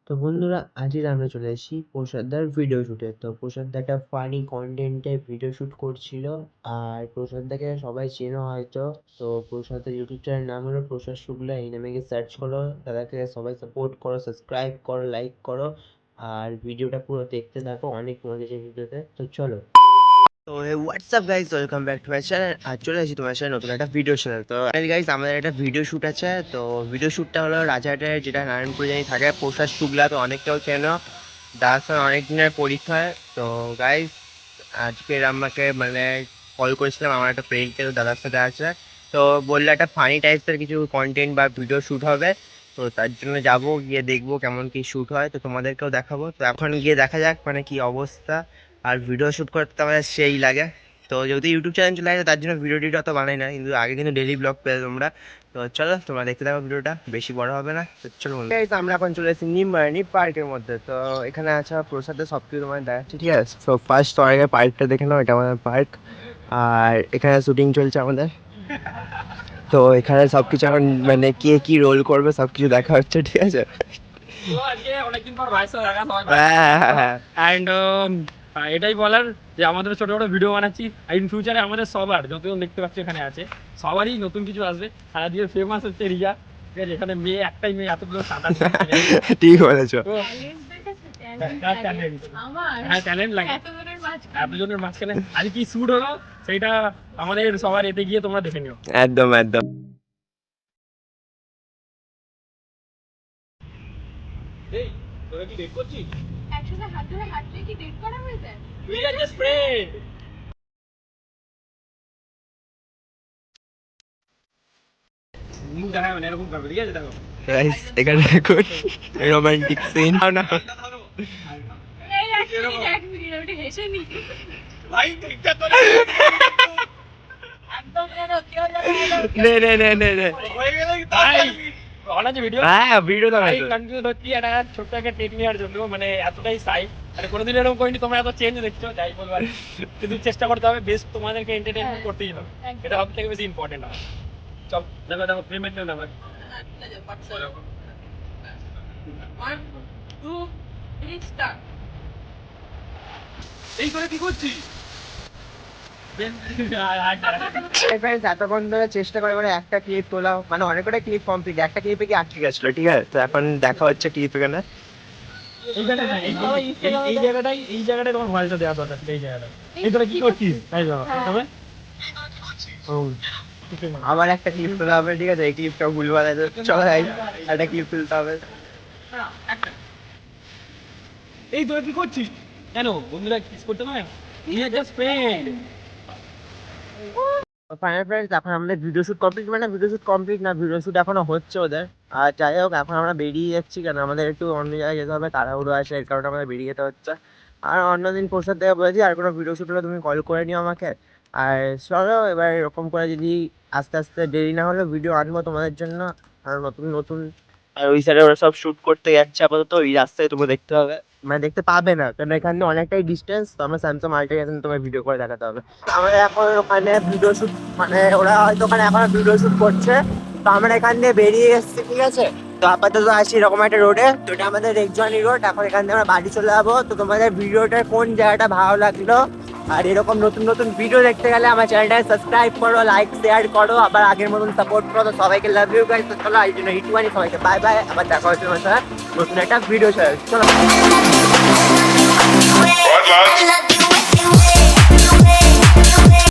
তো বন্ধুরা, আজকে আমরা চলে এসেছি প্রসাদদার ভিডিও শুটে। তো প্রসাদদা একটা ফানি কন্টেন্টের ভিডিও শুট করছিল। আর প্রসাদদাকে সবাই চেনো হয়তো। তো প্রসাদের ইউটিউব চ্যানেল নাম হলো প্রসাদ শুক্লা, এই নামে গিয়ে সার্চ করো। দাদাকে সবাই সাপোর্ট করো, সাবস্ক্রাইব করো, লাইক করো। আর ভিডিওটা পুরো দেখতে থাকো, অনেক মজা আছে ভিডিওতে। তো চলো। তো what's up guys, welcome back to my channel. আর চলে এসেছি তোমার সাথে নতুন একটা ভিডিও চ্যানেল। তো গাইজ, আমাদের একটা ভিডিও শ্যুট আছে। তো ভিডিও শ্যুটটা হলো রাজারহাটের, যেটা নারায়ণপুরে জানি থাকে, প্রসাদ শুক্লা। তো অনেকটাও চেনো, দাদার সঙ্গে অনেক দিনের পরীক্ষায়। তো গাইজ, আজকে আমাকে কল করেছিলাম, আমার একটা ফ্রেন্ডকে, তো দাদার সাথে আছে। তো বললো একটা ফানি টাইপসের কিছু কন্টেন্ট বা ভিডিও শ্যুট হবে। তো তার জন্য যাবো, গিয়ে দেখবো কেমন কি শ্যুট হয়। তো তোমাদেরকেও দেখাবো। তো এখন গিয়ে দেখা যাক কি অবস্থা। আর ভিডিও শ্যুট করতে আমাদের সেই লাগে। তো যেহেতু ইউটিউব চ্যানেল চলে আসে, তার জন্য ভিডিও টিডিও অত বানাই না, কিন্তু আগে কিন্তু ডেলি ব্লগ পেয়ে তোমরা। তো চলো, তোমরা দেখতে থাকো, ভিডিওটা বেশি বড় হবে না। তো চলো, আমরা এখন চলে এসেছি নিমানি পার্কের মধ্যে। তো এখানে আছে প্রসাদের সব কিছু তোমার দেখাচ্ছি, ঠিক আছে? তো ফার্স্ট তো আগে পার্কটা দেখে নাও, এটা আমাদের পার্ক। আর এখানে শুটিং চলছে আমাদের। তো এখানে সব কিছু এখন কে কি রোল করবে সব কিছু দেখা হচ্ছে, ঠিক আছে? অ্যান্ড এটাই বলার যে আমাদের ছোট ছোট ভিডিও বানাচ্ছি, ইন ফিউচারে আমাদের সবার যতজন দেখতে পাচ্ছি এখানে আছে, সবারই নতুন কিছু আসবে। আর আজকে ফেমাস হচ্ছে রিয়া, ঠিক আছে? এখানে মেয়ে একটাই মেয়ে, এতগুলো সাদা ঠিক বলেছো। হ্যাঁ, ট্যালেন্ট লাগে এতজনের মাঝখানে। আজ কি শুট হলো সেইটা আমাদের সবার এতে গিয়ে তোমরা দেখে নিও। একদম একদম। এই, তোরা কি ডেট করছিস? একসাথে হাত ধরে হাঁটলে কি ডেট করা হয়ে যায়? We are just friends. মুখ দেখাবে না, এরকম করবে, ঠিক আছে? দেখো গাইস, এখানে দেখুন রোমান্টিক সিন। না এই এক মিনিট ওটা হেসে নি। ভাই, ঠিকঠাক করে একদম যেন কেউ যেন নে নে নে নে নে। হয়ে গেলে তাই অন আছে ভিডিও। হ্যাঁ, ভিডিও তো ভাই আছে। কনফিউজ হচ্ছি একটা ছোট্ট একটা টেক নেওয়ার জন্য, এতটাই সাই। কোনোদিন এরকম করিনি, তোমরা এত চেঞ্জ দেখছো, যাই বলবো আর কি। কিন্তু চেষ্টা করতে হবে বেস্ট, তোমাদেরকে এন্টারটেইনমেন্ট করতেই হবে, এটা সব থেকে বেশি ইম্পর্টেন্ট হবে। চল, দেখো দেখো পেমেন্ট নেও, দেখো 1 2 3 স্টার্ট। এই করে কি করছিস? এতক্ষণ ধরে চেষ্টা করে একটা ক্লিপ তোলা, অনেক কটা ক্লিপ কমপ্লিট, একটা ক্লিপে কি আটকে গেছিল, ঠিক আছে? তো এখন দেখা হচ্ছে ক্লিপ এখানে। এই জায়গাটাই তোমার ভয়েসটা দেওয়া দরকার, এই জায়গাটা। এই তোরা কি করছিস? তাই যাও তবে আবার একটা ক্লিপ তোলা হবে, ঠিক আছে? এই ক্লিপটা ভুলভাল আছে, চলো একটা ক্লিপ তুলতে হবে। এই তোরা কি করছিস? কেন বন্ধুরা কিস করতে পারে? We are just friends. Final friends, এখন আমাদের video shoot complete, video shoot complete না, ভিডিও শুট এখনো হচ্ছে ওদের। আর যাই হোক, এখন আমরা বেরিয়ে যাচ্ছি, কেন আমাদের একটু অন্য জায়গায় যেতে হবে, তাড়াহুড়ো আছে, এর কারণে আমাদের বেরিয়ে যেতে হচ্ছে। আর অন্যদিন প্রসাদ থেকে বলেছি, আর কোনো ভিডিও শুট হলে তুমি কল করে নিও আমাকে। আর চলো, এবার এরকম করে যদি আস্তে আস্তে দেরি না হলে ভিডিও আনবো তোমাদের জন্য, আর নতুন নতুন। আর ওই সাইডে ওরা সব শুট করতে যাচ্ছে আপাতত, ওই রাস্তায় তোমার দেখতে হবে, দেখতে পাবে না, কারণ এখানে অনেকটাই ডিস্টেন্স। তো আমরা স্যামসাং মাল্টি গেছেন, তোমার ভিডিও করে দেখাতে হবে। আমরা এখন ওখানে ভিডিও শুট, ওরা হয়তো ওখানে এখন ভিডিও শুট করছে। তো আমরা এখান দিয়ে বেরিয়ে এসেছি, ঠিক আছে? তো আপাতত আছি এরকম একটা রোডে, তো এটা আমাদের রেকজনি রোড। এখন এখান থেকে আমরা বাড়ি চলে যাবো। তো তোমাদের ভিডিওটার কোন জায়গাটা ভালো লাগলো, আর এরকম নতুন নতুন ভিডিও দেখতে গেলে আমার চ্যানেলটাকে সাবস্ক্রাইব করো, লাইক শেয়ার করো, আবার আগের মতন সাপোর্ট করো। তো সবাইকে লাভ ইউ গাইস। তো চলো, এই জন্য হিটুয়ানি সবাইকে বাই বাই, আবার দেখা হচ্ছে তোমার সাথে নতুন একটা ভিডিও। চলো।